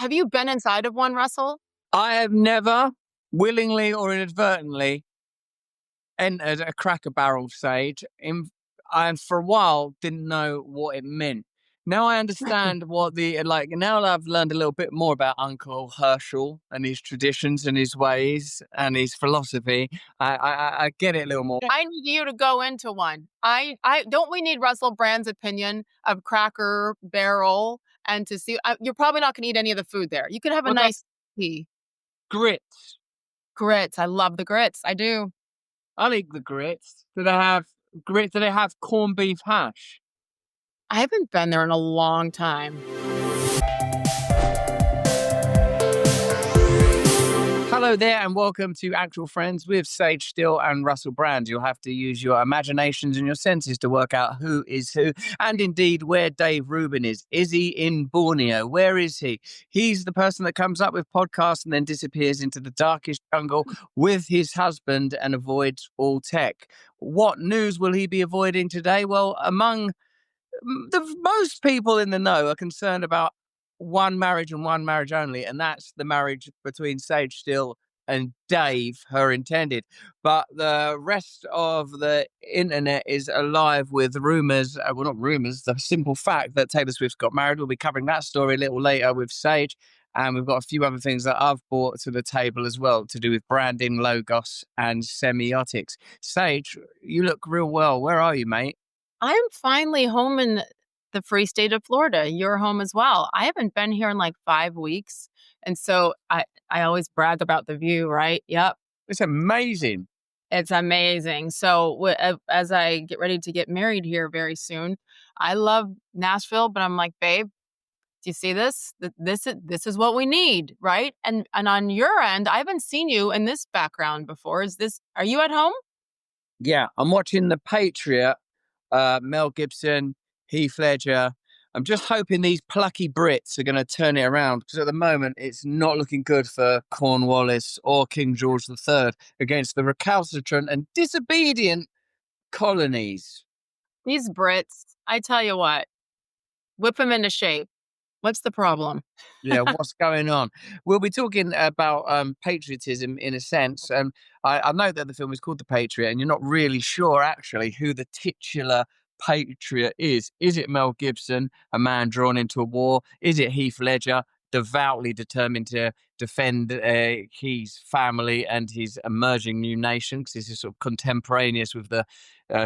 Have you been inside of one, Russell? I have never, willingly or inadvertently, entered a Cracker Barrel stage, and for a while didn't know what it meant. Now I understand what now that I've learned a little bit more about Uncle Herschel and his traditions and his ways and his philosophy. I get it a little more. I need you to go into one. I don't we need Russell Brand's opinion of Cracker Barrel and to see you're probably not going to eat any of the food there. You could have a Well, that's nice tea. grits. Grits. I love the grits. I do. I'll eat the grits. Do they have grits? Do they have corned beef hash? I haven't been there in a long time. Hello there, and welcome to Actual Friends with Sage Steele and Russell Brand. You'll have to use your imaginations and your senses to work out who is who, and indeed where Dave Rubin is. Is he in Borneo? Where is he? He's the person that comes up with podcasts and then disappears into the darkest jungle with his husband and avoids all tech. What news will he be avoiding today? Well, among most people in the know are concerned about one marriage and one marriage only, and that's the marriage between Sage Steele and Dave, her intended. But the rest of the internet is alive with rumors. Well, not rumors, the simple fact that Taylor Swift got married. We'll be covering that story a little later with Sage. And we've got a few other things that I've brought to the table as well to do with branding, logos, and semiotics. Sage, you look real well. Where are you, mate? I'm finally home in the free state of Florida. You're home as well. I haven't been here in like 5 weeks. And so I always brag about the view, right? Yep. It's amazing. It's amazing. So as I get ready to get married here very soon, I love Nashville, but I'm like, babe, do you see this? This is what we need, right? And on your end, I haven't seen you in this background before. Are you at home? Yeah, I'm watching The Patriot, Mel Gibson, Heath Ledger. I'm just hoping these plucky Brits are going to turn it around because at the moment it's not looking good for Cornwallis or King George III against the recalcitrant and disobedient colonies. These Brits, I tell you what, whip them into shape. What's the problem? Yeah, what's going on? We'll be talking about patriotism in a sense. I know that the film is called The Patriot, and you're not really sure actually who the titular patriot is. Is it Mel Gibson, a man drawn into a war? Is it Heath Ledger, devoutly determined to defend his family and his emerging new nation? Because this is sort of contemporaneous with the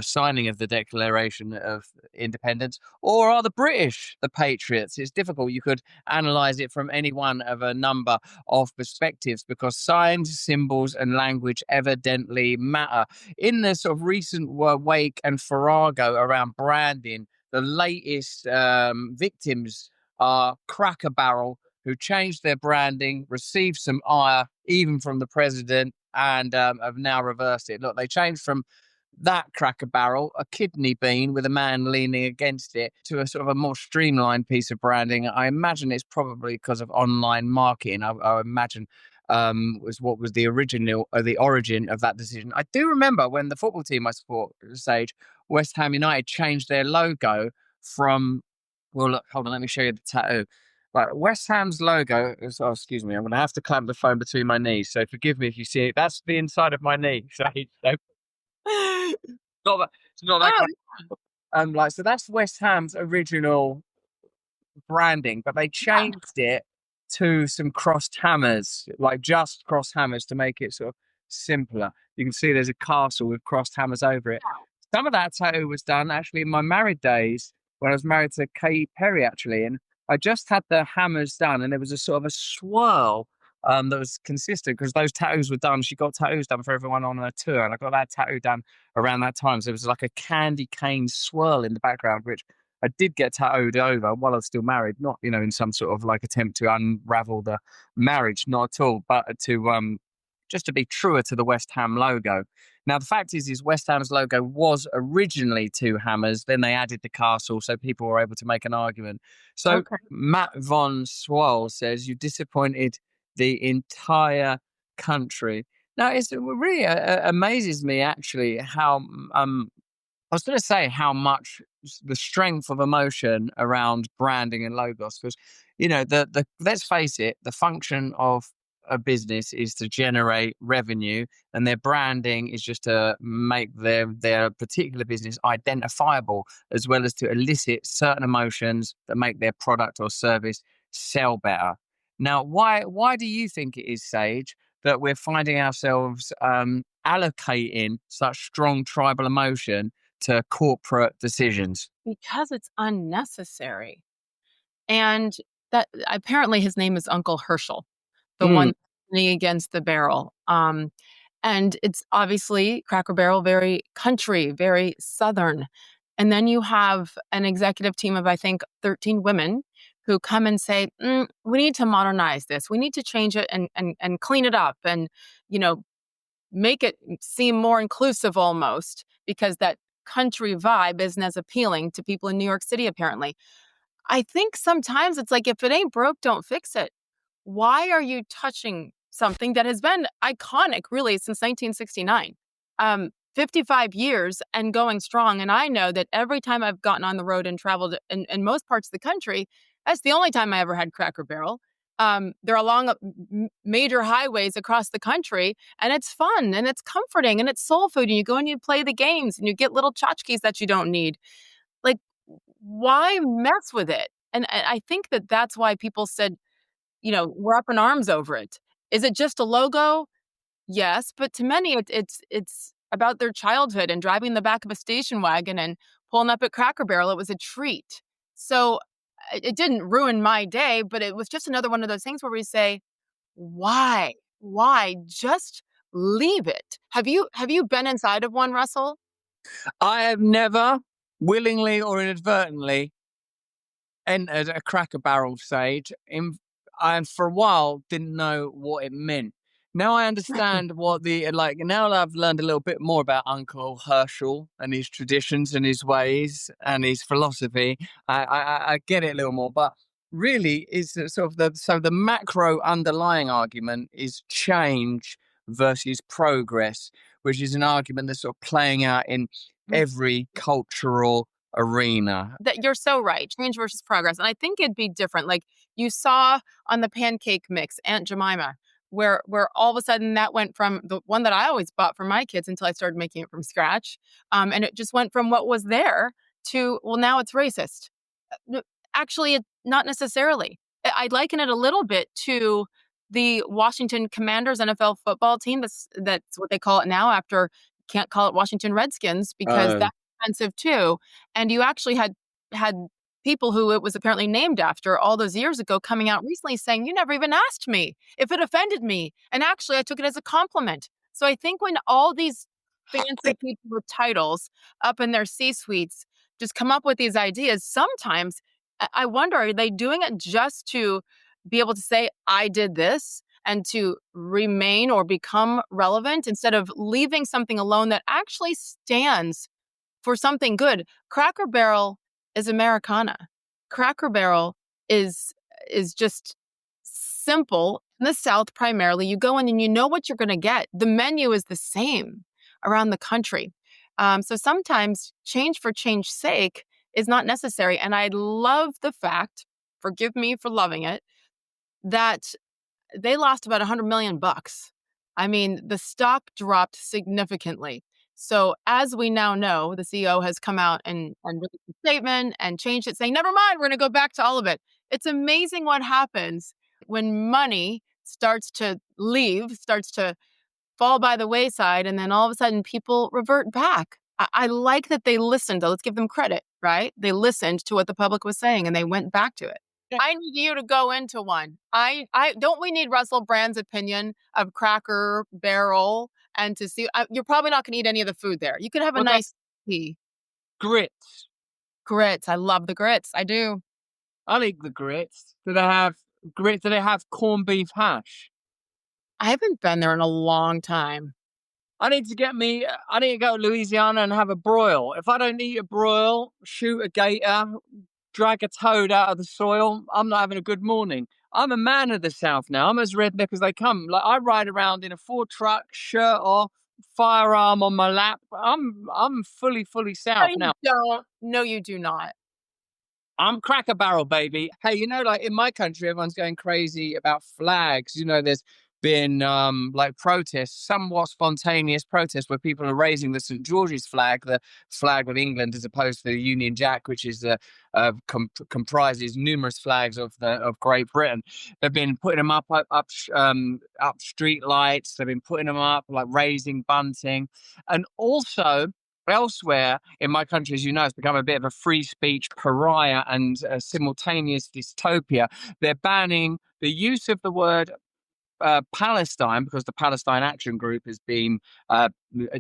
signing of the Declaration of Independence. Or are the British the patriots? It's difficult. You could analyze it from any one of a number of perspectives because signs, symbols, and language evidently matter. In the sort of recent wake and farrago around branding, the latest victims are Cracker Barrel, who changed their branding, received some ire, even from the president, and have now reversed it. Look, they changed from that Cracker Barrel, a kidney bean with a man leaning against it, to a sort of a more streamlined piece of branding. I imagine it's probably because of online marketing. I imagine was what was the origin of that decision. I do remember when the football team I support, Sage, West Ham United, changed their logo from. Well, look, hold on, let me show you the tattoo. Like West Ham's logo. Oh, excuse me, I'm going to have to clamp the phone between my knees. So forgive me if you see it. That's the inside of my knee. It's not that kind so that's West Ham's original branding, but they changed it to some crossed hammers, like just crossed hammers to make it sort of simpler. You can see there's a castle with crossed hammers over it. Some of that tattoo was done actually in my married days when I was married to Katy Perry, actually, and I just had the hammers done, and there was a sort of a swirl that was consistent because those tattoos were done. She got tattoos done for everyone on her tour, and I got that tattoo done around that time. So there was like a candy cane swirl in the background, which I did get tattooed over while I was still married, not, in some sort of like attempt to unravel the marriage, not at all, but to just to be truer to the West Ham logo. Now, the fact is West Ham's logo was originally two hammers. Then they added the castle, so people were able to make an argument. So Okay. Matt Von Swall says, you disappointed the entire country. Now, it really amazes me, actually, how I was going to say how much the strength of emotion around branding and logos, because the let's face it, the function of a business is to generate revenue, and their branding is just to make their particular business identifiable, as well as to elicit certain emotions that make their product or service sell better. Now, why do you think it is, Sage, that we're finding ourselves allocating such strong tribal emotion to corporate decisions? Because it's unnecessary. And that apparently his name is Uncle Herschel, the Mm. one leaning against the barrel. And it's obviously Cracker Barrel, very country, very southern. And then you have an executive team of, I think, 13 women who come and say, we need to modernize this. We need to change it and clean it up and, you know, make it seem more inclusive almost because that country vibe isn't as appealing to people in New York City, apparently. I think sometimes it's like, if it ain't broke, don't fix it. Why are you touching something that has been iconic really since 1969? 55 years and going strong. And I know that every time I've gotten on the road and traveled in most parts of the country, that's the only time I ever had Cracker Barrel. They're along major highways across the country, and it's fun and it's comforting and it's soul food. And you go and you play the games and you get little tchotchkes that you don't need. Like, why mess with it? And I think that that's why people said, we're up in arms over it. Is it just a logo? Yes, but to many, it's about their childhood and driving the back of a station wagon and pulling up at Cracker Barrel. It was a treat. So it didn't ruin my day, but it was just another one of those things where we say, why? Why? Just leave it. Have you been inside of one, Russell? I have never, willingly or inadvertently, entered a Cracker Barrel stage. And for a while didn't know what it meant. Now I understand what the like. Now that I've learned a little bit more about Uncle Herschel and his traditions and his ways and his philosophy. I get it a little more. But really, is sort of the macro underlying argument is change versus progress, which is an argument that's sort of playing out in every cultural arena. That you're so right. Change versus progress. And I think it'd be different. Like you saw on the pancake mix, Aunt Jemima, where all of a sudden that went from the one that I always bought for my kids until I started making it from scratch. And it just went from what was there to, well, now it's racist. No, actually, not necessarily. I liken it a little bit to the Washington Commanders NFL football team. That's what they call it now. After can't call it Washington Redskins because Uh, that's offensive too. And you actually had people who it was apparently named after all those years ago coming out recently saying, "You never even asked me if it offended me," and actually I took it as a compliment. So I think when all these fancy people with titles up in their C suites just come up with these ideas. Sometimes I wonder, are they doing it just to be able to say, I did this and to remain or become relevant instead of leaving something alone that actually stands for something good? Cracker Barrel is Americana. Cracker Barrel is is just simple. In the South, primarily, you go in and you know what you're going to get. The menu is the same around the country. So sometimes change for change's sake is not necessary. And I love the fact, forgive me for loving it, that they lost about 100 million bucks. I mean, the stock dropped significantly. So as we now know, the CEO has come out and released a statement and changed it, saying, never mind, we're going to go back to all of it. It's amazing what happens when money starts to leave, starts to fall by the wayside, and then all of a sudden people revert back. I like that they listened. Let's give them credit, right? They listened to what the public was saying and they went back to it. I need you to go into one. I don't. We need Russell Brand's opinion of Cracker Barrel, and to see. You're probably not going to eat any of the food there. You could have a well, that's nice tea. grits. Grits. I love the grits. I do. I like the grits. Do they have grits? Do they have corned beef hash? I haven't been there in a long time. I need to go to Louisiana and have a broil. If I don't eat a broil, shoot a gator, drag a toad out of the soil, I'm not having a good morning. I'm a man of the South now. I'm as redneck as they come. Like I ride around in a Ford truck, shirt off, firearm on my lap. I'm fully No, south you now. don't. No, you do not. I'm Cracker Barrel, baby. Hey, like in my country, everyone's going crazy about flags. There's been like protests, somewhat spontaneous protests, where people are raising the St. George's flag, the flag of England, as opposed to the Union Jack, which is comprises numerous flags of Great Britain. They've been putting them up street lights. They've been putting them up, like raising bunting, and also elsewhere in my country, as you know, it's become a bit of a free speech pariah and a simultaneous dystopia. They're banning the use of the word Palestine, because the Palestine Action Group has been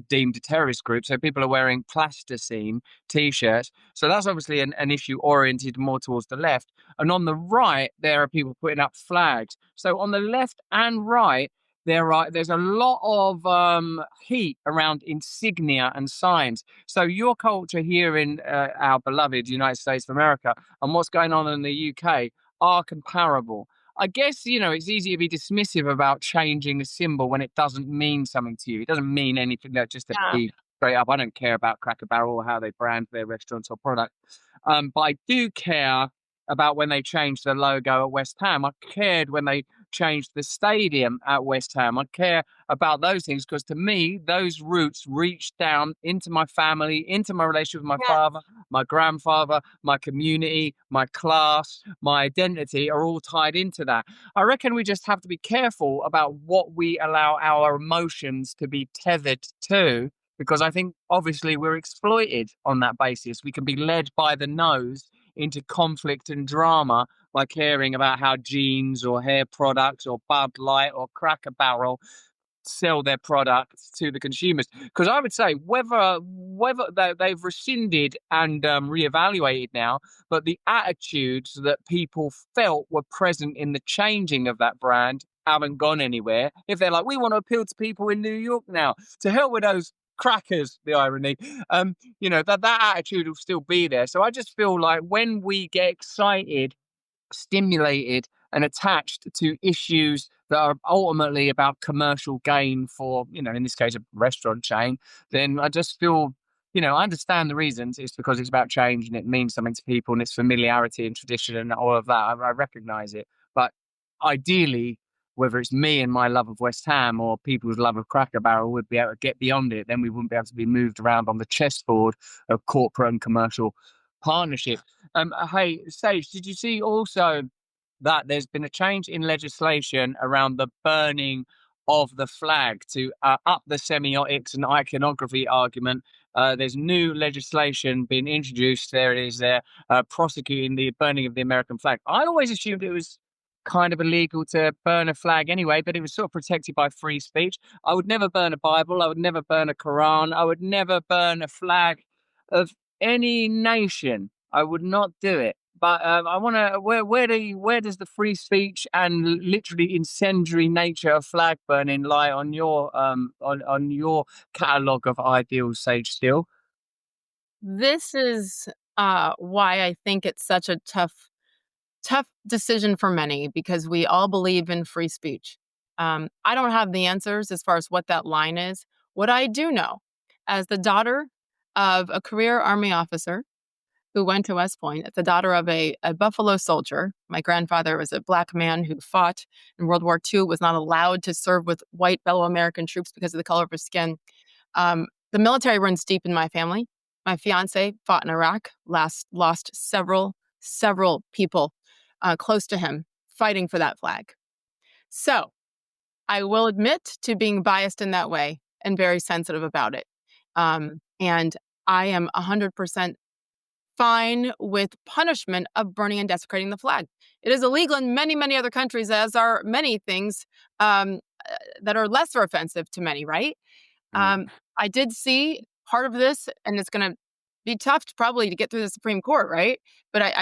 deemed a terrorist group. So people are wearing plasticine T-shirts. So that's obviously an issue oriented more towards the left. And on the right, there are people putting up flags. So on the left and right, there's a lot of heat around insignia and signs. So your culture here in our beloved United States of America and what's going on in the UK are comparable. I guess, it's easy to be dismissive about changing a symbol when it doesn't mean something to you. It doesn't mean anything. Just to Yeah. be straight up, I don't care about Cracker Barrel or how they brand their restaurants or product. But I do care about when they changed the logo at West Ham. I cared when they changed the stadium at West Ham. I care about those things because to me, those roots reach down into my family, into my relationship with my Yeah. father, my grandfather, my community, my class, my identity are all tied into that. I reckon we just have to be careful about what we allow our emotions to be tethered to, because I think obviously we're exploited on that basis. We can be led by the nose into conflict and drama by caring about how jeans or hair products or Bud Light or Cracker Barrel sell their products to the consumers. Because I would say whether they've rescinded and reevaluated now, but the attitudes that people felt were present in the changing of that brand haven't gone anywhere. If they're like, we want to appeal to people in New York now, to hell with those crackers, the irony, that attitude will still be there. So I just feel like when we get excited, stimulated and attached to issues that are ultimately about commercial gain for, in this case, a restaurant chain, then I just feel, I understand the reasons. It's because it's about change and it means something to people and it's familiarity and tradition and all of that. I recognize it. But ideally, whether it's me and my love of West Ham or people's love of Cracker Barrel would be able to get beyond it, then we wouldn't be able to be moved around on the chessboard of corporate and commercial partnership. Hey, Sage, did you see also that there's been a change in legislation around the burning of the flag to up the semiotics and iconography argument? There's new legislation being introduced. There it is there, prosecuting the burning of the American flag. I always assumed it was kind of illegal to burn a flag anyway, but it was sort of protected by free speech. I would never burn a Bible. I would never burn a Quran. I would never burn a flag of any nation. I would not do it. But I want to. Where does the free speech and literally incendiary nature of flag burning lie on your on your catalogue of ideals, Sage Steele? This is why I think it's such a tough decision for many because we all believe in free speech. I don't have the answers as far as what that line is. What I do know, as the daughter of a career Army officer who went to West Point, as the daughter of a Buffalo soldier, my grandfather was a black man who fought in World War II, was not allowed to serve with white fellow American troops because of the color of his skin. The military runs deep in my family. My fiance fought in Iraq, lost several people close to him fighting for that flag. So I will admit to being biased in that way and very sensitive about it. And I am 100% fine with punishment of burning and desecrating the flag. It is illegal in many, many other countries, as are many things that are lesser offensive to many, right? Mm. I did see part of this, and it's going to be tough probably to get through the Supreme Court, right? But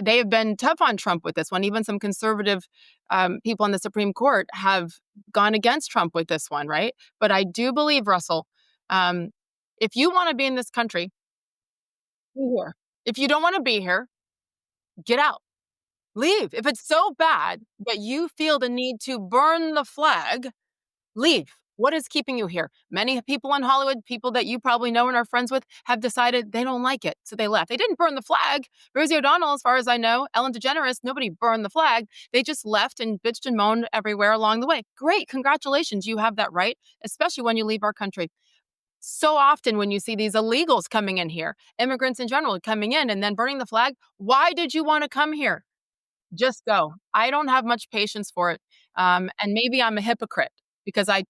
they have been tough on Trump with this one. Even some conservative people on the Supreme Court have gone against Trump with this one, right? But I do believe, Russell, if you want to be in this country, be here. If you don't want to be here, get out. Leave. If it's so bad that you feel the need to burn the flag, leave. What is keeping you here? Many people in Hollywood, people that you probably know and are friends with, have decided they don't like it, so they left. They didn't burn the flag. Rosie O'Donnell, as far as I know, Ellen DeGeneres, nobody burned the flag. They just left and bitched and moaned everywhere along the way. Great, congratulations, you have that right, especially when you leave our country. So often when you see these illegals coming in here, immigrants in general coming in and then burning the flag, why did you want to come here? Just go. I don't have much patience for it. And maybe I'm a hypocrite because I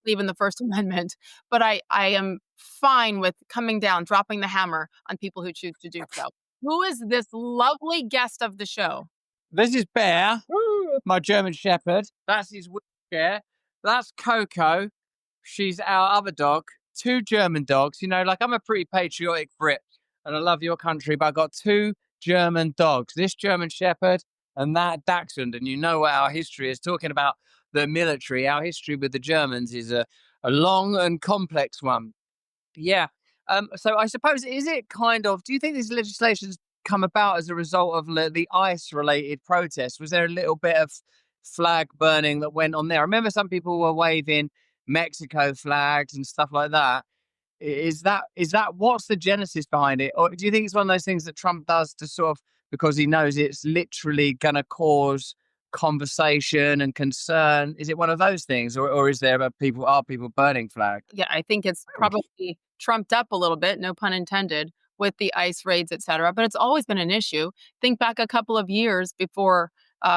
believe in the First Amendment, but I am fine with coming down, dropping the hammer on people who choose to do so. Who is this lovely guest of the show? This is Bear, my German Shepherd. That's his wheelchair. That's Coco. She's our other dog. Two German dogs. You know, like I'm a pretty patriotic Brit and I love your country, but I got two German dogs. This German Shepherd and that Dachshund. And you know what our history is talking about the military. Our history with the Germans is a long and complex one. Yeah. So I suppose, is it kind of, do you think these legislations come about as a result of the ICE related protests? Was there a little bit of flag burning that went on there? I remember some people were waving Mexico flags and stuff like that. Is that what's the genesis behind it? Or do you think it's one of those things that Trump does to sort of, because he knows it's literally going to cause conversation and concern? Is it one of those things, or is there people burning flags? Yeah, I think it's probably trumped up a little bit, no pun intended, with the ICE raids, et cetera, but it's always been an issue. Think back a couple of years before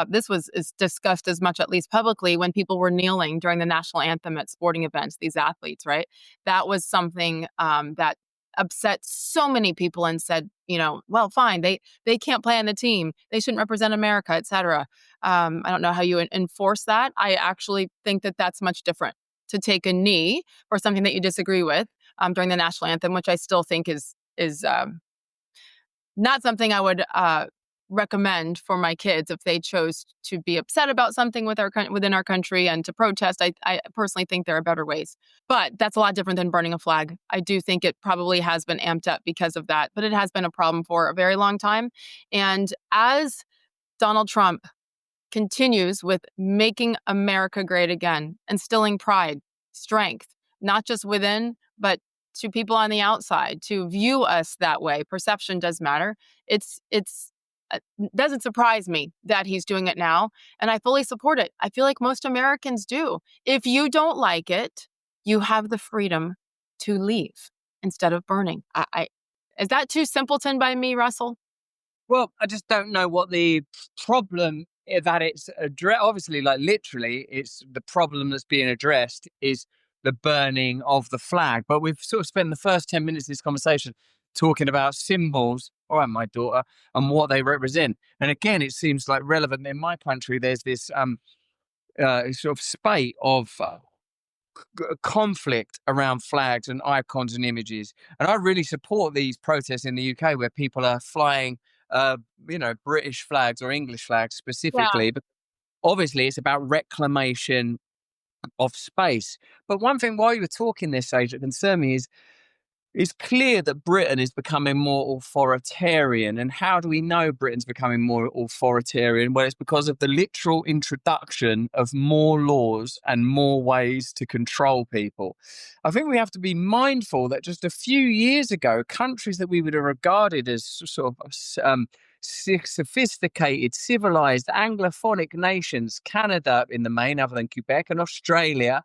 this was is discussed as much, at least publicly, when people were kneeling during the national anthem at sporting events, these athletes, right? That was something that upset so many people and said, well, fine, they can't play on the team. They shouldn't represent America, et cetera. I don't know how you enforce that. I actually think that that's much different to take a knee for something that you disagree with during the national anthem, which I still think is not something I would recommend for my kids if they chose to be upset about something within our country and to protest. I personally think there are better ways, but that's a lot different than burning a flag. I do think it probably has been amped up because of that, but it has been a problem for a very long time. And as Donald Trump continues with making America great again, instilling pride, strength, not just within, but to people on the outside to view us that way. Perception does matter. It's doesn't surprise me that he's doing it now, and I fully support it. I feel like most Americans do. If you don't like it, you have the freedom to leave instead of burning. I is that too simpleton by me, Russell? Well, I just don't know what the problem that it's addressed. Obviously, like literally, it's the problem that's being addressed is the burning of the flag. But we've sort of spent the first 10 minutes of this conversation talking about symbols, all right, my daughter, and what they represent. And again, it seems like relevant in my country. There's this sort of spate of conflict around flags and icons and images. And I really support these protests in the UK where people are flying, British flags or English flags Yeah. specifically. But obviously, it's about reclamation of space. But one thing while you were talking this, Sage, that concerned me is it's clear that Britain is becoming more authoritarian. And how do we know Britain's becoming more authoritarian? Well, it's because of the literal introduction of more laws and more ways to control people. I think we have to be mindful that just a few years ago, countries that we would have regarded as sort of sophisticated, civilized, Anglophonic nations, Canada in the main, other than Quebec, and Australia,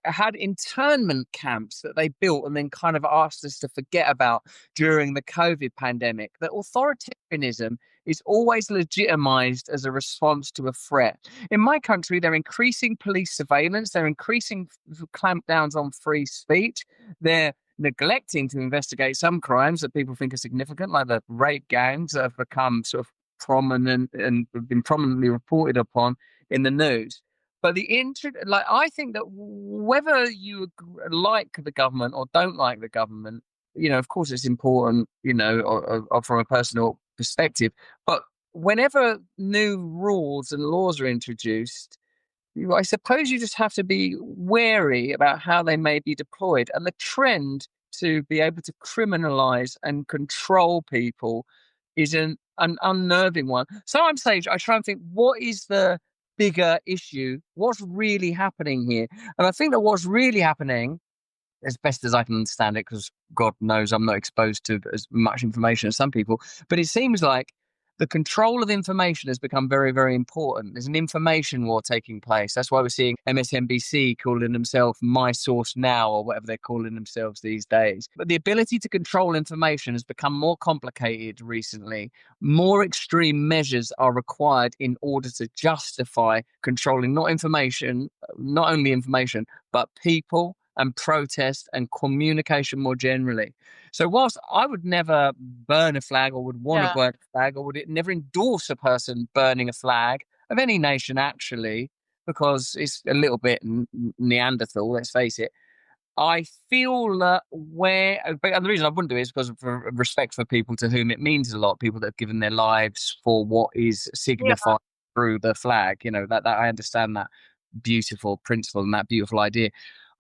had internment camps that they built and then kind of asked us to forget about during the COVID pandemic. That authoritarianism is always legitimized as a response to a threat. In my country, they're increasing police surveillance, they're increasing clampdowns on free speech, they're neglecting to investigate some crimes that people think are significant, like the rape gangs that have become sort of prominent and have been prominently reported upon in the news. But I think that whether you like the government or don't like the government, of course, it's important, or from a personal perspective. But whenever new rules and laws are introduced, I suppose you just have to be wary about how they may be deployed. And the trend to be able to criminalize and control people is an unnerving one. So I'm saying, I try and think, what is the bigger issue. What's really happening here? And I think that what's really happening, as best as I can understand it, because God knows I'm not exposed to as much information as some people, but it seems like the control of information has become very, very important. There's an information war taking place. That's why we're seeing MSNBC calling themselves My Source Now, or whatever they're calling themselves these days. But the ability to control information has become more complicated recently. More extreme measures are required in order to justify controlling not only information, but people and protest and communication more generally. So whilst I would never burn a flag or would want to Yeah. burn a flag or would never endorse a person burning a flag of any nation actually, because it's a little bit Neanderthal, let's face it, I feel that but the reason I wouldn't do it is because of respect for people to whom it means a lot, people that have given their lives for what is Yeah. signified through the flag. That I understand that beautiful principle and that beautiful idea.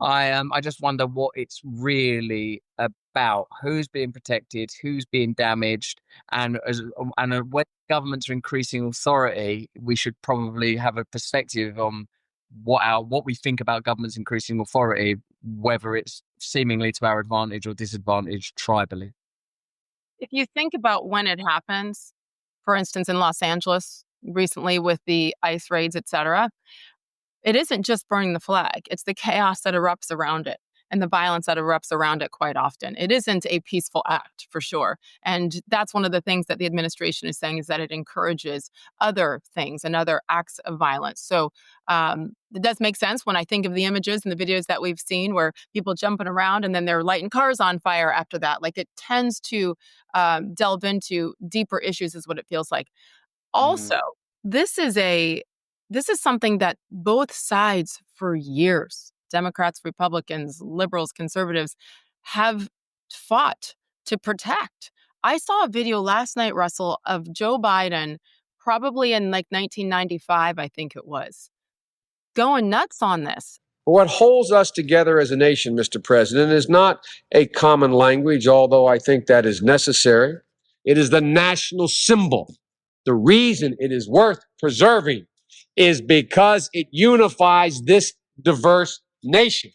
I just wonder what it's really about. Who's being protected? Who's being damaged? And when governments are increasing authority, we should probably have a perspective on what we think about governments increasing authority, whether it's seemingly to our advantage or disadvantage tribally. If you think about when it happens, for instance, in Los Angeles recently with the ICE raids, etc., it isn't just burning the flag, it's the chaos that erupts around it and the violence that erupts around it quite often. It isn't a peaceful act, for sure. And that's one of the things that the administration is saying, is that it encourages other things and other acts of violence. So it does make sense when I think of the images and the videos that we've seen where people jumping around and then they're lighting cars on fire after that. Like, it tends to delve into deeper issues, is what it feels like. Also, Mm. this is a this is something that both sides for years, Democrats, Republicans, liberals, conservatives, have fought to protect. I saw a video last night, Russell, of Joe Biden, probably in like 1995, I think it was, going nuts on this. What holds us together as a nation, Mr. President, is not a common language, although I think that is necessary. It is the national symbol. The reason it is worth preserving is because it unifies this diverse nation.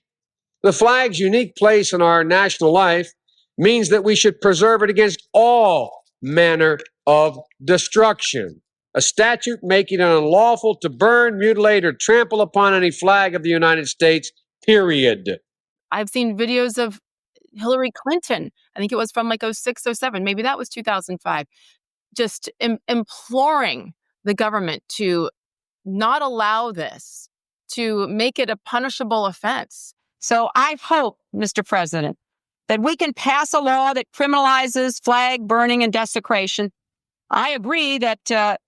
The flag's unique place in our national life means that we should preserve it against all manner of destruction. A statute making it unlawful to burn, mutilate, or trample upon any flag of the United States, period. I've seen videos of Hillary Clinton. I think it was from like '06, '07. Maybe that was 2005. Just imploring the government to not allow this, to make it a punishable offense. So I hope, Mr. President, that we can pass a law that criminalizes flag burning and desecration. I agree that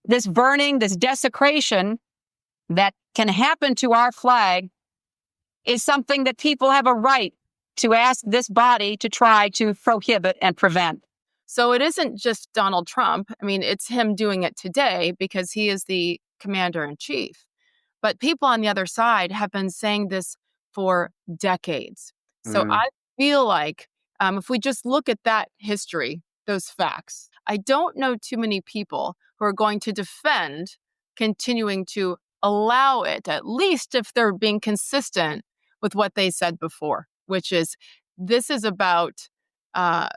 this burning, this desecration that can happen to our flag is something that people have a right to ask this body to try to prohibit and prevent. So it isn't just Donald Trump. I mean, it's him doing it today because he is the commander in chief. But people on the other side have been saying this for decades. So Mm. I feel like if we just look at that history, those facts, I don't know too many people who are going to defend continuing to allow it, at least if they're being consistent with what they said before, which is, this is about uh,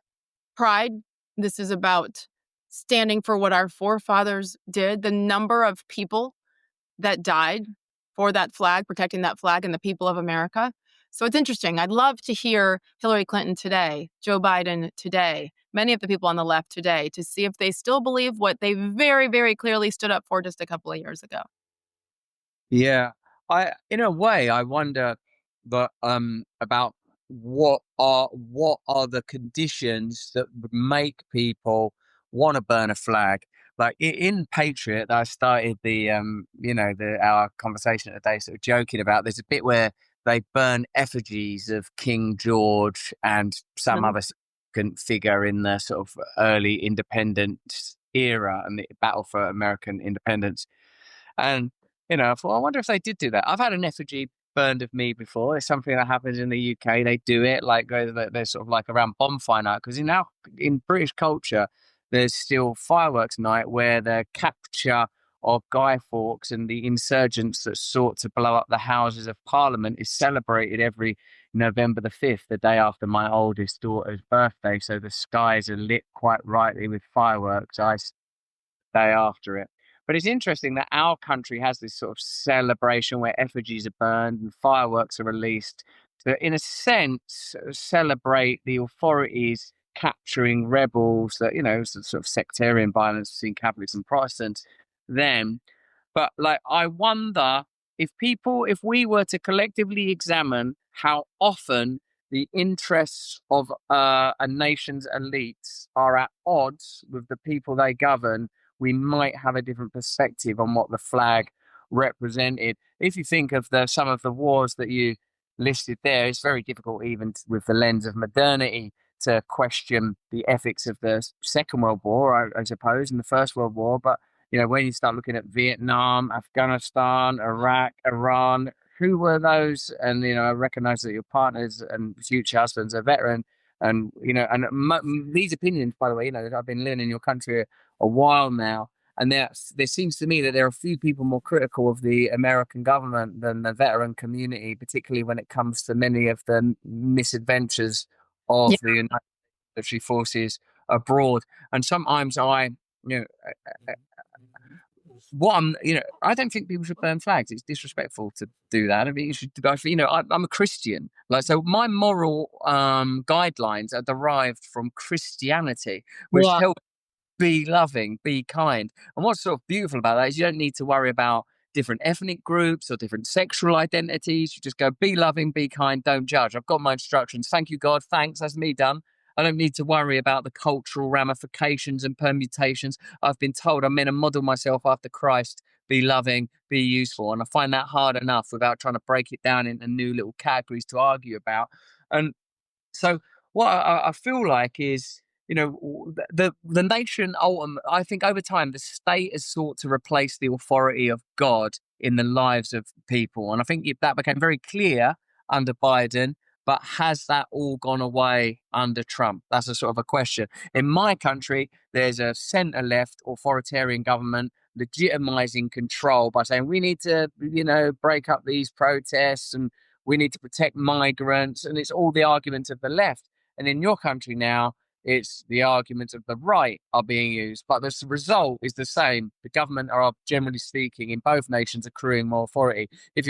pride. This is about standing for what our forefathers did. The number of people that died for that flag, protecting that flag and the people of America. So it's interesting. I'd love to hear Hillary Clinton today, Joe Biden today, many of the people on the left today, to see if they still believe what they very, very clearly stood up for just a couple of years ago. Yeah, in a way, I wonder about what are the conditions that would make people want to burn a flag. Like in Patriot, I started our conversation today, sort of joking about. There's a bit where they burn effigies of King George and some Mhm. other significant figure in the sort of early independence era and the battle for American independence. And I thought, I wonder if they did do that. I've had an effigy burned of me before. It's something that happens in the UK. They do it like they're sort of like around bonfire night, because in British culture, there's still fireworks night where the capture of Guy Fawkes and the insurgents that sought to blow up the Houses of Parliament is celebrated every November the 5th, the day after my oldest daughter's birthday. So the skies are lit quite rightly with fireworks. I day after it. But it's interesting that our country has this sort of celebration where effigies are burned and fireworks are released to, in a sense, celebrate the authorities capturing rebels that, sort of sectarian violence between Catholics and Protestants then. But like, I wonder if we were to collectively examine how often the interests of a nation's elites are at odds with the people they govern, we might have a different perspective on what the flag represented. If you think of some of the wars that you listed there, it's very difficult, even with the lens of modernity, to question the ethics of the Second World War, I suppose, and the First World War. But when you start looking at Vietnam, Afghanistan, Iraq, Iran, who were those? And I recognize that your partners and future husbands are veteran, and these opinions, by the way, I've been living in your country a while now, and there seems to me that there are a few people more critical of the American government than the veteran community, particularly when it comes to many of the misadventures of the United Military Forces abroad. And sometimes I don't think people should burn flags. It's disrespectful to do that. I mean, you should go for, I'm a Christian. So my moral guidelines are derived from Christianity, which Yeah. tells be loving, be kind. And what's sort of beautiful about that is you don't need to worry about different ethnic groups or different sexual identities. You just go, be loving, be kind, don't judge. I've got my instructions. Thank you, God. Thanks. That's me done. I don't need to worry about the cultural ramifications and permutations. I've been told I'm meant to model myself after Christ, be loving, be useful. And I find that hard enough without trying to break it down into new little categories to argue about. And so what I feel like is, the nation, I think over time, the state has sought to replace the authority of God in the lives of people. And I think that became very clear under Biden, but has that all gone away under Trump? That's a sort of a question. In my country, there's a centre-left authoritarian government legitimizing control by saying we need to, break up these protests and we need to protect migrants. And it's all the arguments of the left. And in your country now, it's the arguments of the right are being used, but the result is the same. The government are, generally speaking, in both nations, accruing more authority. If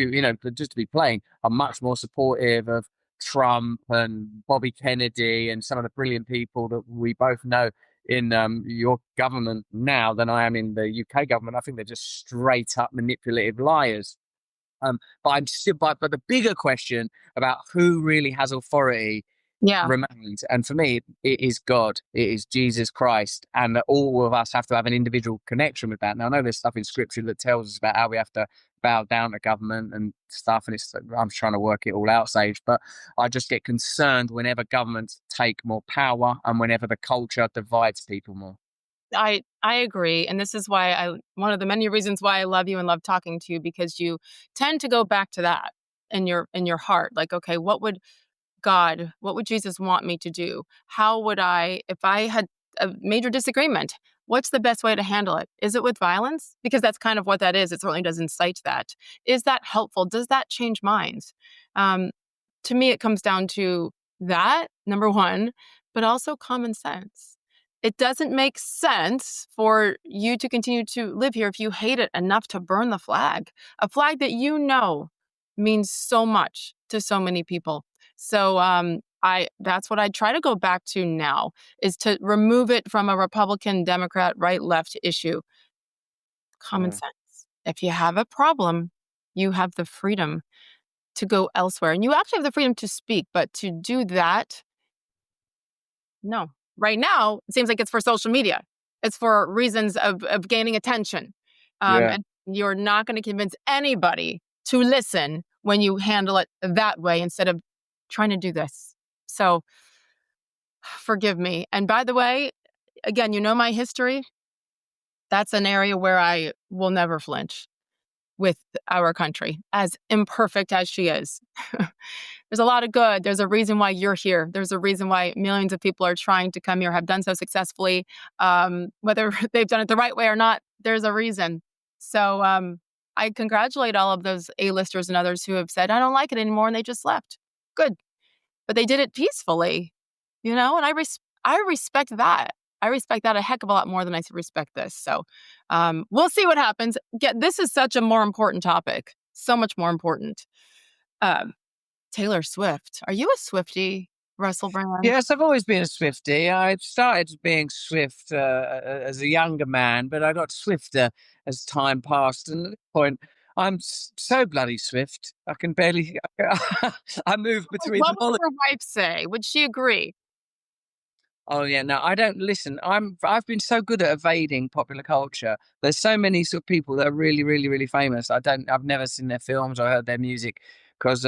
just to be plain, are much more supportive of Trump and Bobby Kennedy and some of the brilliant people that we both know in your government now than I am in the UK government. I think they're just straight up manipulative liars. But I'm still, but the bigger question about who really has authority remains. And for me, it is God, it is Jesus Christ, and all of us have to have an individual connection with that. Now, I know there's stuff in scripture that tells us about how we have to bow down to government and stuff, and I'm trying to work it all out, Sage, but I just get concerned whenever governments take more power and whenever the culture divides people more. I agree. And this is why one of the many reasons why I love you and love talking to you, because you tend to go back to that in your heart. Like, okay, what would Jesus want me to do? How would if I had a major disagreement, what's the best way to handle it? Is it with violence? Because that's kind of what that is. It certainly does incite that. Is that helpful? Does that change minds? To me, it comes down to that, number one, but also common sense. It doesn't make sense for you to continue to live here if you hate it enough to burn the flag, a flag that means so much to so many people. So that's what I try to go back to now, is to remove it from a Republican, Democrat, right, left issue. Common sense. If you have a problem, you have the freedom to go elsewhere. And you actually have the freedom to speak, but to do that, no. Right now, it seems like it's for social media. It's for reasons of gaining attention. And you're not going to convince anybody to listen when you handle it that way instead of trying to do this. So forgive me. And by the way, again, my history. That's an area where I will never flinch with our country, as imperfect as she is. There's a lot of good. There's a reason why you're here. There's a reason why millions of people are trying to come here, have done so successfully. Whether they've done it the right way or not, there's a reason. So I congratulate all of those A-listers and others who have said, I don't like it anymore, and they just left. Good. But they did it peacefully, and I respect that. I respect that a heck of a lot more than I respect this. So we'll see what happens. This is such a more important topic, so much more important. Um, Taylor Swift. Are you a Swiftie, Russell Brand? Yes, I've always been a Swiftie. I started being Swift as a younger man, but I got Swifter as time passed. And at this point, I'm so bloody Swift. I can barely. I move between What all. would your wife say? Would she agree? Oh yeah, no, I don't listen. I've been so good at evading popular culture. There's so many sort of people that are really, really, really famous. I've never seen their films or heard their music because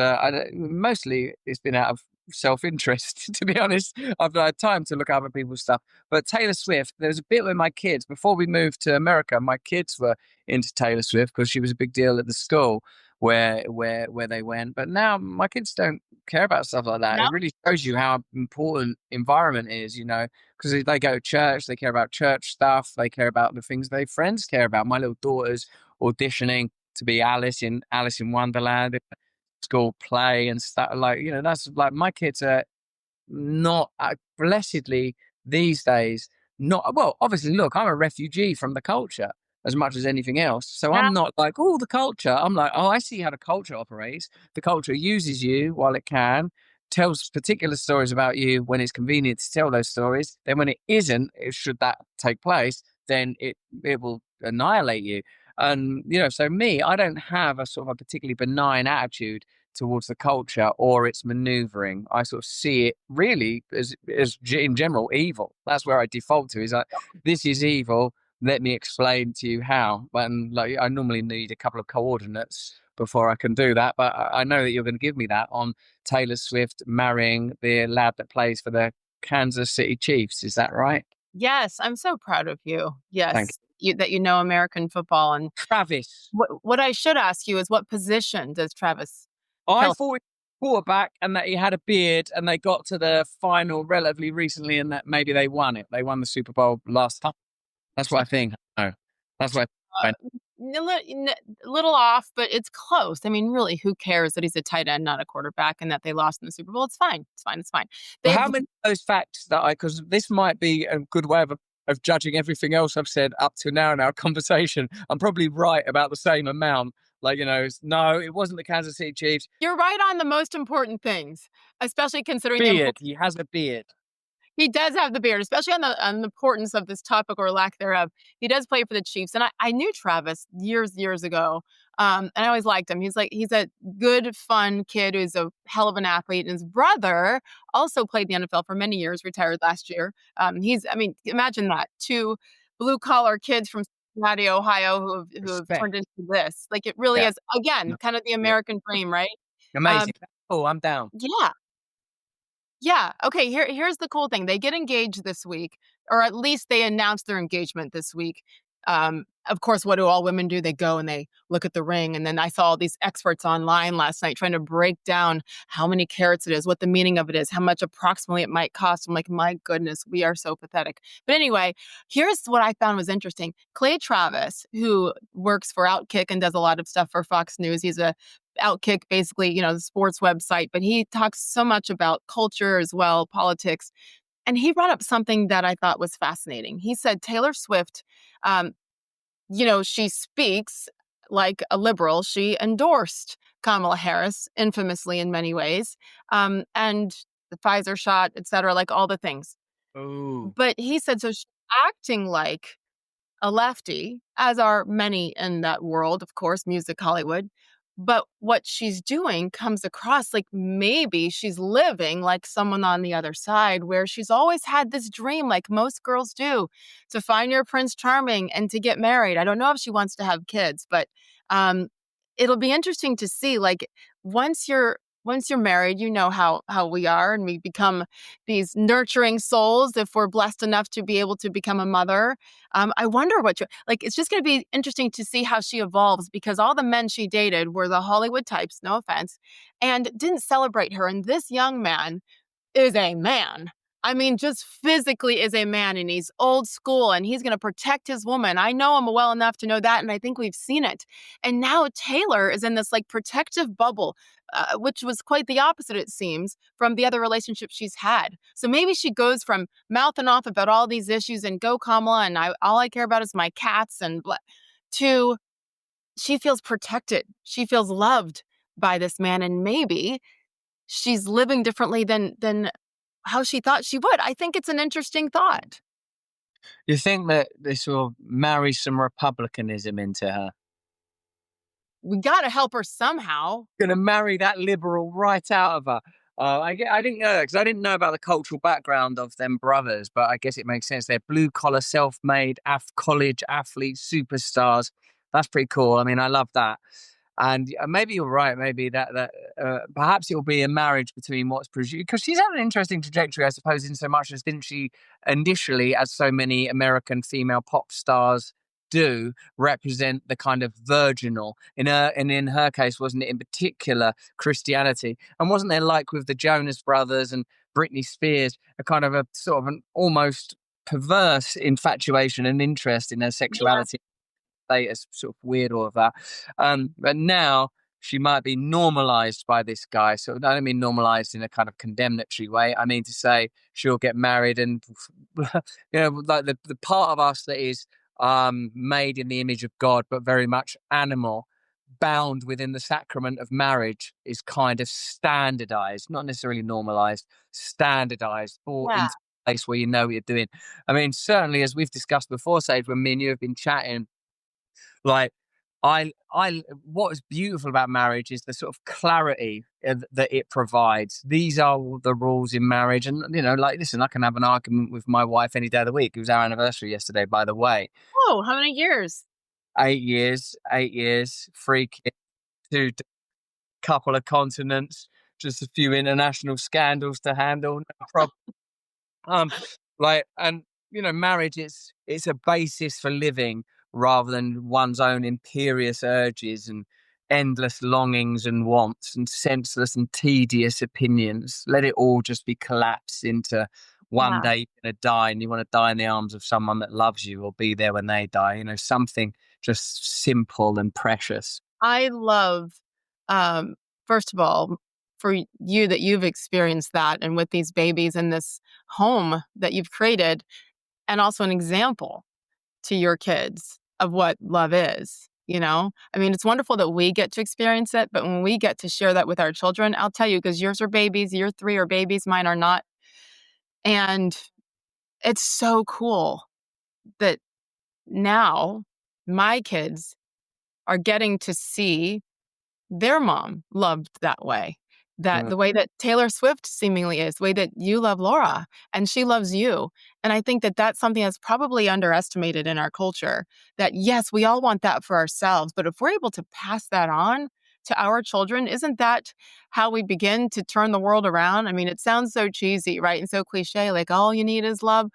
mostly it's been out of self-interest. To be honest, I've not had time to look up at people's stuff. But Taylor Swift, there was a bit with my kids before we moved to America. My kids were into Taylor Swift because she was a big deal at the school where they went. But now my kids don't care about stuff like that. No. It really shows you how important environment is, because they go to church, they care about church stuff, they care about the things their friends care about. My little daughter's auditioning to be Alice in Wonderland, school play and stuff that's like my kids are not blessedly these days. Not well. Obviously, look, I'm a refugee from the culture as much as anything else. So Yeah. I'm not like, oh, the culture. I'm like, oh, I see how the culture operates. The culture uses you while it can, tells particular stories about you when it's convenient to tell those stories. Then when it isn't, should that take place, then it will annihilate you. And so me, I don't have a sort of a particularly benign attitude towards the culture or its maneuvering. I sort of see it really as in general evil. That's where I default to. Is like, this is evil. Let me explain to you how. And like, I normally need a couple of coordinates before I can do that. But I know that you're going to give me that on Taylor Swift marrying the lad that plays for the Kansas City Chiefs. Is that right? Yes, I'm so proud of you. Thank Yes, that you know American football. And you. Travis. what I should ask you is, what position does Travis I Kelce? thought he was quarterback and that he had a beard and they got to the final relatively recently and that maybe they won it. They won the Super Bowl last time. That's what I think. No, that's what I think. A little off, but it's close. I mean, really, who cares that he's a tight end, not a quarterback, and that they lost in the Super Bowl? It's fine. It's fine. It's fine. Well, They've how many of those facts because this might be a good way of judging everything else I've said up to now in our conversation. I'm probably right about the same amount. Like, no, it wasn't the Kansas City Chiefs. You're right on the most important things, especially considering Beard. He has a beard. He does have the beard, especially on the importance of this topic or lack thereof. He does play for the Chiefs, and I knew Travis years ago, and I always liked him. He's a good, fun kid who's a hell of an athlete. And his brother also played in the NFL for many years, retired last year. Imagine that, two blue collar kids from Cincinnati, Ohio, who have turned into this. Like, it really is, again, kind of the American dream, right? Amazing. Oh, I'm down. Yeah. Yeah. Okay. Here's the cool thing. They get engaged this week, or at least they announced their engagement this week. Of course, what do all women do? They go and they look at the ring. And then I saw all these experts online last night trying to break down how many carats it is, what the meaning of it is, how much approximately it might cost. I'm like, my goodness, we are so pathetic. But anyway, here's what I found was interesting. Clay Travis, who works for Outkick and does a lot of stuff for Fox News, he's a Outkick, basically, the sports website, but he talks so much about culture as well, politics. And he brought up something that I thought was fascinating. He said Taylor Swift, she speaks like a liberal. She endorsed Kamala Harris, infamously in many ways, and the Pfizer shot, et cetera, like all the things. Oh. But he said, so she's acting like a lefty, as are many in that world, of course, music, Hollywood. But what she's doing comes across like maybe she's living like someone on the other side, where she's always had this dream, like most girls do, to find your Prince Charming and to get married. I don't know if she wants to have kids, but it'll be interesting to see. Like, once you're married, you know how we are, and we become these nurturing souls if we're blessed enough to be able to become a mother. I wonder what it's just going to be interesting to see how she evolves, because all the men she dated were the Hollywood types, no offense, and didn't celebrate her. And this young man is a man. I mean, just physically is a man, and he's old school, and he's going to protect his woman. I know him well enough to know that, and I think we've seen it. And now Taylor is in this like protective bubble, which was quite the opposite, it seems, from the other relationships she's had. So maybe she goes from mouthing off about all these issues and go Kamala, and all I care about is my cats and blah, to she feels protected. She feels loved by this man, and maybe she's living differently than how she thought she would. I think it's an interesting thought. You think that this will marry some republicanism into her? We got to help her somehow. Gonna marry that liberal right out of her. I didn't know that because I didn't know about the cultural background of them brothers, but I guess it makes sense. They're blue collar, self made, college athletes, superstars. That's pretty cool. I mean, I love that. And maybe you're right. Maybe that perhaps it'll be a marriage between what's presumed, because she's had an interesting trajectory, I suppose, in so much as didn't she initially, as so many American female pop stars do, represent the kind of virginal in her case, wasn't it in particular Christianity, and wasn't there, like with the Jonas Brothers and Britney Spears, a kind of a sort of an almost perverse infatuation and interest in her Yeah. sexuality, status, sort of weird, all of that. But now she might be normalized by this guy. So I don't mean normalized in a kind of condemnatory way. I mean to say she'll get married and, like the part of us that is made in the image of God, but very much animal, bound within the sacrament of marriage, is kind of standardized, not necessarily normalized, standardized, brought Yeah. into a place where you know what you're doing. I mean, certainly, as we've discussed before, Sage, when me and you have been chatting, like, what is beautiful about marriage is the sort of clarity that it provides. These are the rules in marriage, and like, listen, I can have an argument with my wife any day of the week. It was our anniversary yesterday, by the way. Oh, how many years? 8 years, 3 kids, couple of continents, just a few international scandals to handle. No problem. Um, and marriage, it's a basis for living rather than one's own imperious urges and endless longings and wants and senseless and tedious opinions. Let it all just be collapsed into one Yeah. day you're gonna die and you want to die in the arms of someone that loves you or be there when they die. Something just simple and precious. I love, um, first of all, for you that you've experienced that and with these babies and this home that you've created, and also an example to your kids of what love is. I mean, it's wonderful that we get to experience it, but when we get to share that with our children, I'll tell you, because yours are babies, your three are babies, mine are not. And it's so cool that now my kids are getting to see their mom loved that way. That Yeah. the way that Taylor Swift seemingly is, the way that you love Laura and she loves you. And I think that that's something that's probably underestimated in our culture. That yes, we all want that for ourselves, but if we're able to pass that on to our children, isn't that how we begin to turn the world around? I mean, it sounds so cheesy, right? And so cliche, like all you need is love.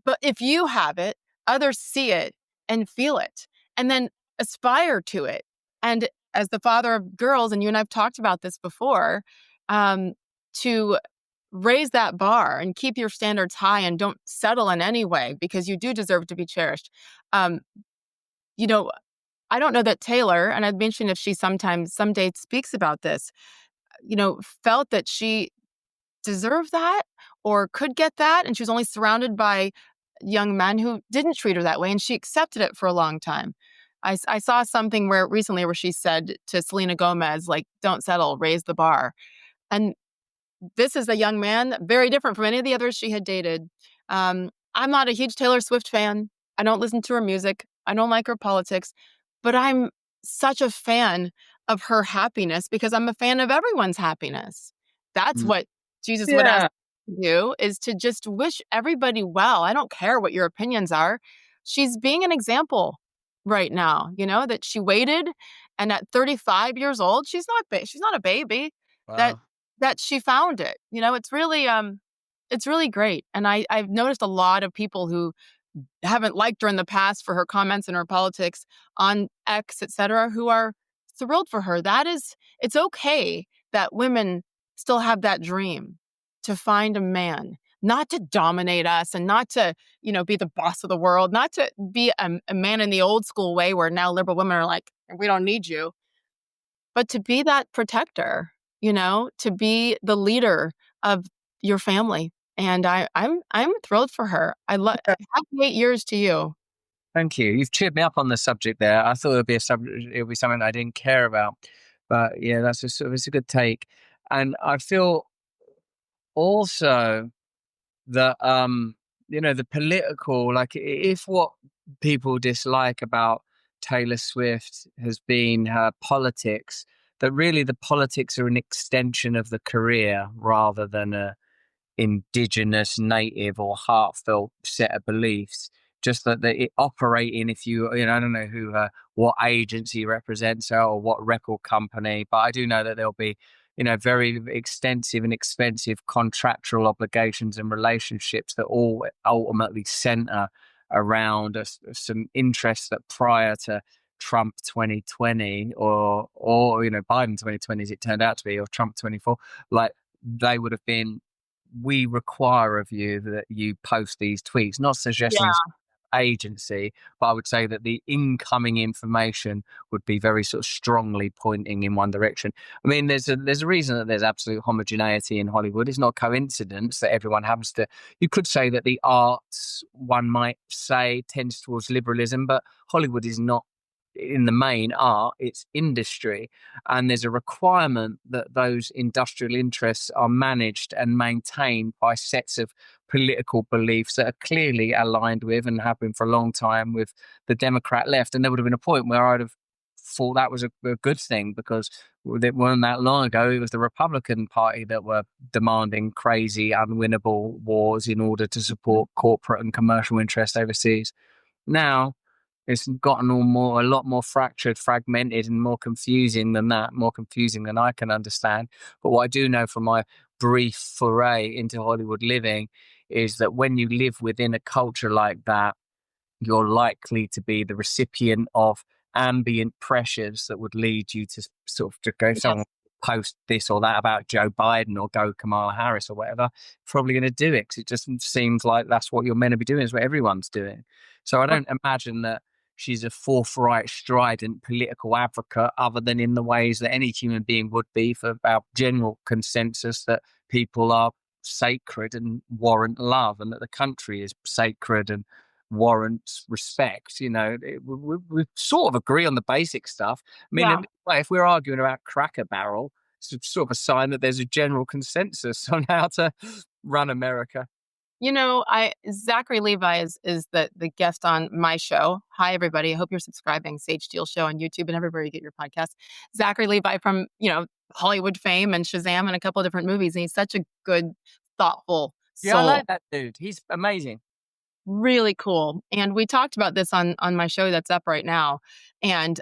But if you have it, others see it and feel it and then aspire to it. And as the father of girls, and you and I've talked about this before, to raise that bar and keep your standards high and don't settle in any way because you do deserve to be cherished. Um, you know, I don't know that Taylor, and I'd mentioned if she sometimes, some dates speaks about this, felt that she deserve that or could get that. And she was only surrounded by young men who didn't treat her that way. And she accepted it for a long time. I saw something recently where she said to Selena Gomez, like, don't settle, raise the bar. And this is a young man, very different from any of the others she had dated. I'm not a huge Taylor Swift fan. I don't listen to her music. I don't like her politics, but I'm such a fan of her happiness because I'm a fan of everyone's happiness. That's Mm. what Jesus would ask Yeah. you to do, is to just wish everybody well. I don't care what your opinions are. She's being an example right now, that she waited, and at 35 years old, she's not a baby. That Wow. that she found it. It's really great. And I've noticed a lot of people who haven't liked her in the past for her comments and her politics on X, etc., who are thrilled for her. It's okay that women still have that dream to find a man not to dominate us and not to, be the boss of the world, not to be a man in the old school way where now liberal women are like, we don't need you, but to be that protector, to be the leader of your family. And I'm thrilled for her. I love happy 8 years to you. Thank you. You've cheered me up on the subject there. I thought it would be something I didn't care about, but yeah, that's it's a good take. And I feel also that the political, like, if what people dislike about Taylor Swift has been her politics, that really the politics are an extension of the career rather than a indigenous, native, or heartfelt set of beliefs. Just that it operating, if I don't know what agency represents her or what record company, but I do know that there'll be, very extensive and expensive contractual obligations and relationships that all ultimately center around some interests that prior to Trump 2020 or Biden 2020, as it turned out to be, or Trump 24, like, they would have been, we require of you that you post these tweets, not suggesting agency, but I would say that the incoming information would be very sort of strongly pointing in one direction. I mean, there's a reason that there's absolute homogeneity in Hollywood. It's not coincidence that everyone happens to. You could say that the arts, one might say, tends towards liberalism, but Hollywood is not, in the main, art, it's industry, and there's a requirement that those industrial interests are managed and maintained by sets of political beliefs that are clearly aligned with, and have been for a long time, with the Democrat left. And there would have been a point where I'd have thought that was a good thing, because it wasn't that long ago it was the Republican Party that were demanding crazy, unwinnable wars in order to support corporate and commercial interests overseas. Now it's gotten a lot more fractured, fragmented, and more confusing than that, more confusing than I can understand. But what I do know from my brief foray into Hollywood living is that when you live within a culture like that, you're likely to be the recipient of ambient pressures that would lead you to sort of go, someone post this or that about Joe Biden or go Kamala Harris or whatever, probably going to do it, because it just seems like that's what you're meant to be doing, is what everyone's doing. So I don't imagine that she's a forthright, strident political advocate, other than in the ways that any human being would be, for our general consensus that people are sacred and warrant love, and that the country is sacred and warrants respect. We sort of agree on the basic stuff. I mean, if we're arguing about Cracker Barrel, it's sort of a sign that there's a general consensus on how to run America. Zachary Levi is the guest on my show. Hi, everybody. I hope you're subscribing. Sage Steele Show on YouTube and everywhere you get your podcast. Zachary Levi from, Hollywood fame and Shazam and a couple of different movies. And he's such a good, thoughtful soul. Yeah, I like that dude. He's amazing. Really cool. And we talked about this on my show that's up right now. And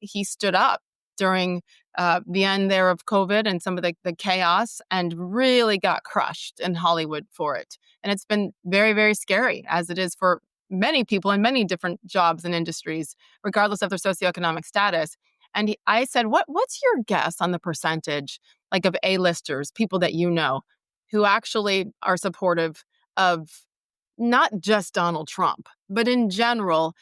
he stood up during the end there of COVID and some of the chaos, and really got crushed in Hollywood for it. And it's been very, very scary, as it is for many people in many different jobs and industries, regardless of their socioeconomic status. And I said, what's your guess on the percentage, like, of A-listers, people that who actually are supportive of not just Donald Trump, but in general,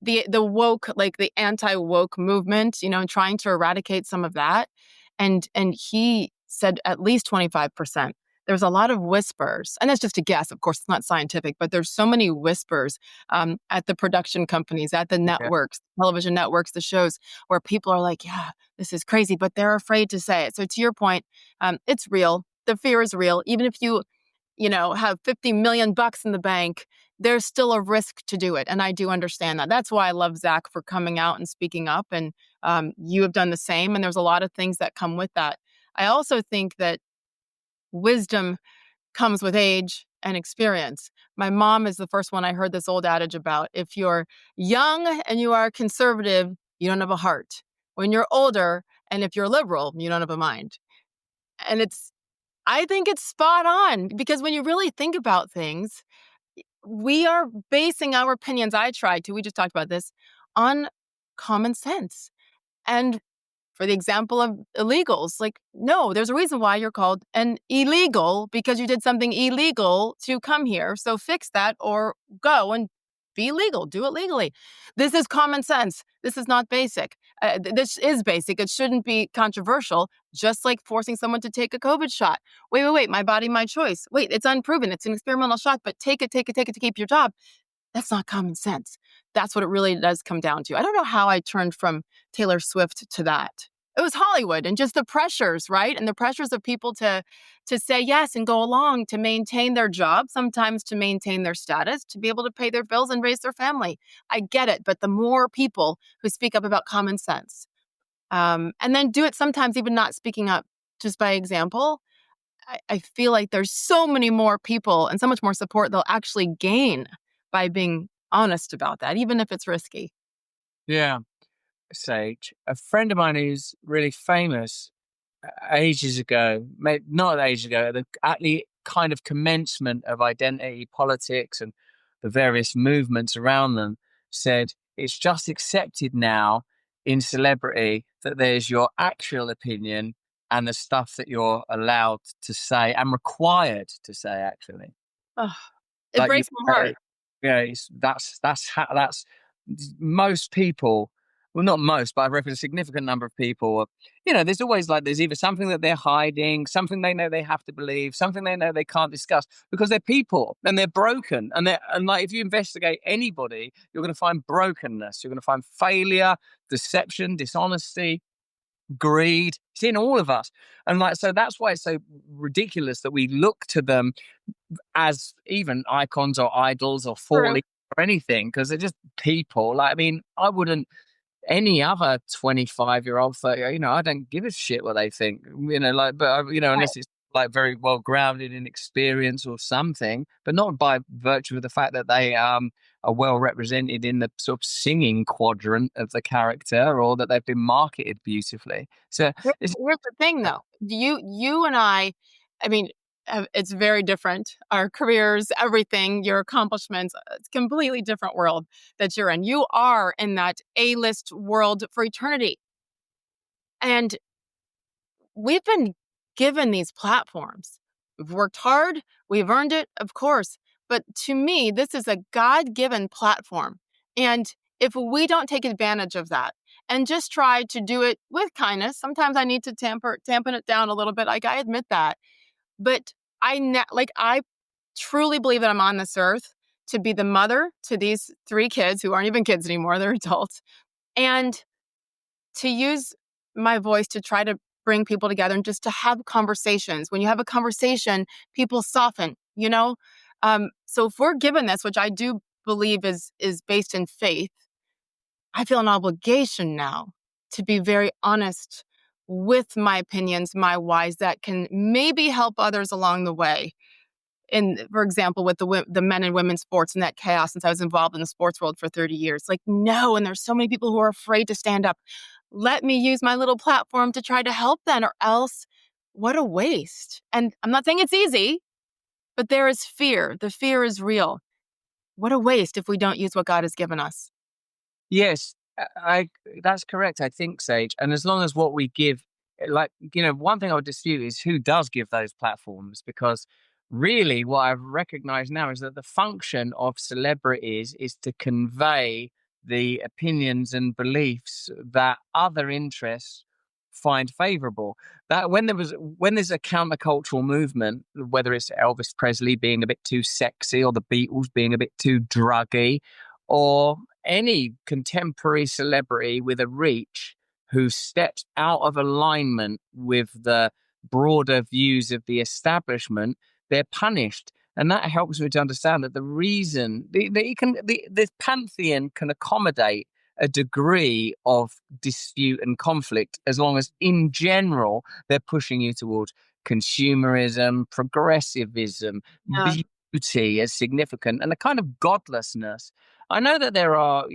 the woke, like the anti-woke movement, trying to eradicate some of that. And he said at least 25%. There's a lot of whispers, and that's just a guess. Of course, it's not scientific, but there's so many whispers at the production companies, at the networks, television networks, the shows, where people are like, yeah, this is crazy, but they're afraid to say it. So to your point, it's real. The fear is real. Even if you have $50 million in the bank, there's still a risk to do it. And I do understand that. That's why I love Zach for coming out and speaking up. And you have done the same. And there's a lot of things that come with that. I also think that wisdom comes with age and experience. My mom is the first one I heard this old adage about. If you're young and you are conservative, you don't have a heart. When you're older and if you're liberal, you don't have a mind. And I think it's spot on, because when you really think about things, we are basing our opinions, we just talked about this, on common sense. And for the example of illegals, like, no, there's a reason why you're called an illegal, because you did something illegal to come here. So fix that, or go and be legal, do it legally. This is common sense. This is not basic. This is basic. It shouldn't be controversial, just like forcing someone to take a COVID shot. Wait, my body, my choice. Wait, it's unproven. It's an experimental shot, but take it to keep your job. That's not common sense. That's what it really does come down to. I don't know how I turned from Taylor Swift to that. It was Hollywood and just the pressures, right? And the pressures of people to say yes and go along, to maintain their job, sometimes to maintain their status, to be able to pay their bills and raise their family. I get it, but the more people who speak up about common sense, and then do it sometimes even not speaking up just by example, I feel like there's so many more people and so much more support they'll actually gain by being honest about that, even if it's risky. Yeah. Sage, a friend of mine who's really famous ages ago, not ages ago, at the kind of commencement of identity politics and the various movements around them, said it's just accepted now in celebrity that there's your actual opinion and the stuff that you're allowed to say and required to say, actually. Ugh, it Like you breaks my heart. yeah, that's most people. Well, not most, but I reckon a significant number of people. There's always there's either something that they're hiding, something they know they have to believe, something they know they can't discuss because they're people and they're broken. And like if you investigate anybody, you're going to find brokenness. You're going to find failure, deception, dishonesty, greed. It's in all of us, and so that's why it's so ridiculous that we look to them as even icons or idols or True. falling or anything, because they're just people. I wouldn't any other 25-year-old 30, I don't give a shit what they think, but unless it's very well grounded in experience or something, but not by virtue of the fact that they are well represented in the sort of singing quadrant of the character or that they've been marketed beautifully. So it's Here's the thing, though. You and I mean, it's very different. Our careers, everything, your accomplishments, it's a completely different world that you're in. You are in that A-list world for eternity. And we've been given these platforms. We've worked hard. We've earned it, of course. But to me, this is a God-given platform. And if we don't take advantage of that and just try to do it with kindness, sometimes I need to tampen it down a little bit. I admit that. But I truly believe that I'm on this earth to be the mother to these 3 kids who aren't even kids anymore, they're adults, and to use my voice to try to bring people together and just to have conversations. When you have a conversation, people soften, So if we're given this, which I do believe is based in faith, I feel an obligation now to be very honest with my opinions, my whys that can maybe help others along the way. For example, with the men and women's sports and that chaos, since I was involved in the sports world for 30 years, no, and there's so many people who are afraid to stand up. Let me use my little platform to try to help them, or else what a waste. And I'm not saying it's easy, but there is fear. The fear is real. What a waste if we don't use what God has given us. Yes, that's correct, I think, Sage. And as long as what we give, one thing I would dispute is who does give those platforms, because really what I've recognized now is that the function of celebrities is to convey the opinions and beliefs that other interests find favorable. That when there's a countercultural movement, whether it's Elvis Presley being a bit too sexy or the Beatles being a bit too druggy, or any contemporary celebrity with a reach who steps out of alignment with the broader views of the establishment, they're punished. And that helps me to understand that the reason the pantheon can accommodate a degree of dispute and conflict as long as in general they're pushing you towards consumerism, progressivism, Yeah. beauty as significant, and a kind of godlessness. I know that there are,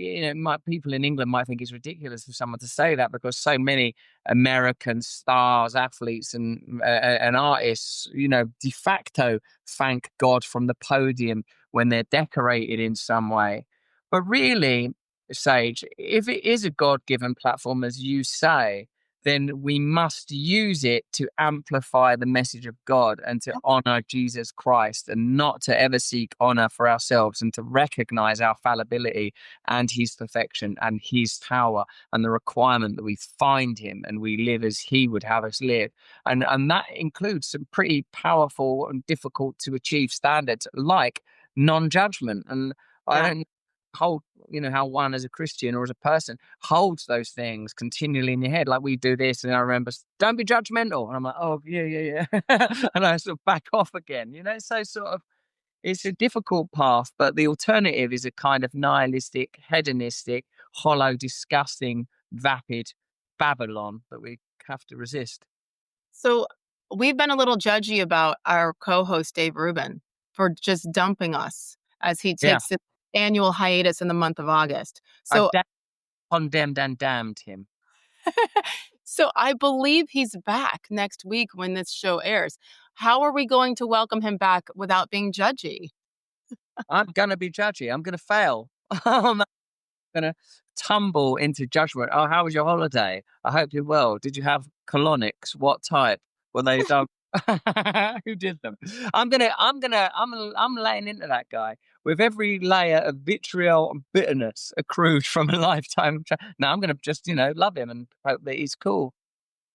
people in England might think it's ridiculous for someone to say that because so many American stars, athletes, and artists, de facto thank God from the podium when they're decorated in some way. But really, Sage, if it is a God-given platform, as you say, then we must use it to amplify the message of God and to honor Jesus Christ, and not to ever seek honor for ourselves, and to recognize our fallibility and his perfection and his power, and the requirement that we find him and we live as he would have us live. And that includes some pretty powerful and difficult to achieve standards like non-judgment. And I Yeah. don't hold, how one as a Christian or as a person holds those things continually in your head. Like we do this, and I remember, don't be judgmental. And I'm like, oh, yeah. And I sort of back off again, So sort of, it's a difficult path, but the alternative is a kind of nihilistic, hedonistic, hollow, disgusting, vapid Babylon that we have to resist. So we've been a little judgy about our co-host Dave Rubin for just dumping us as he Yeah. takes his annual hiatus in the month of August. I've So condemned and damned him. so I believe he's back next week when this show airs. How are we going to welcome him back without being judgy? I'm going to be judgy. I'm going to fail. I'm going to tumble into judgment. Oh, how was your holiday? I hope you're well. Did you have colonics? What type? Were they done? Who did them? I'm laying into that guy with every layer of vitriol and bitterness accrued from a lifetime. Now I'm going to just, love him and hope that he's cool.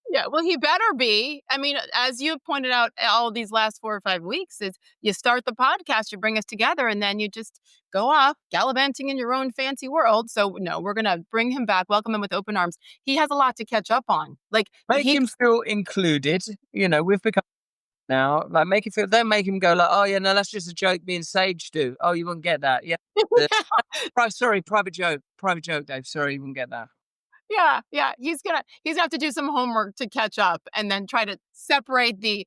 Yeah, well, he better be. I mean, as you pointed out all these last 4 or 5 weeks, is you start the podcast, you bring us together, and then you just go off gallivanting in your own fancy world. So, no, we're going to bring him back, welcome him with open arms. He has a lot to catch up on. Like, Make him feel included. We've become now. Like, make him feel. Don't make him go like, oh yeah, no, that's just a joke. Me and Sage do. Oh, you wouldn't get that. Yeah. Sorry, private joke, Dave. Sorry, you wouldn't get that. Yeah. He's gonna have to do some homework to catch up, and then try to separate the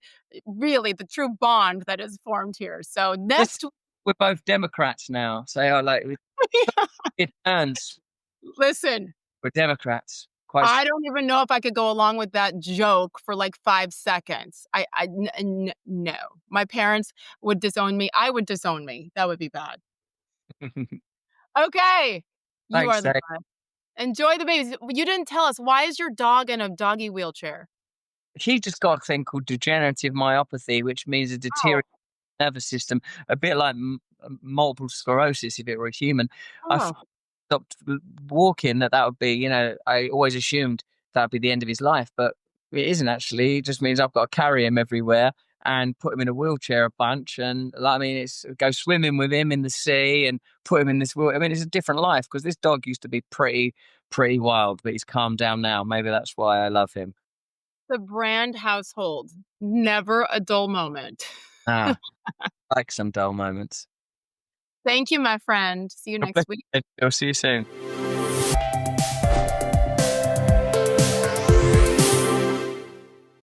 true bond that is formed here. So next, we're both Democrats now. Say, oh, like it turns. Listen, we're Democrats. I don't even know if I could go along with that joke for like 5 seconds. No. My parents would disown me. I would disown me. That would be bad. Okay. You Thanks, are the best. Enjoy the babies. You didn't tell us, why is your dog in a doggy wheelchair? He just got a thing called degenerative myopathy, which means a deteriorating nervous system, a bit like multiple sclerosis if it were a human. I stopped walking, that would be, I always assumed that would be the end of his life, but it isn't actually. It just means I've got to carry him everywhere and put him in a wheelchair a bunch. And it's go swimming with him in the sea and put him in this wheel. It's a different life, because this dog used to be pretty wild, but he's calmed down now. Maybe that's why I love him. The Brand household. Never a dull moment. Like some dull moments. Thank you, my friend. See you next week. I'll see you soon.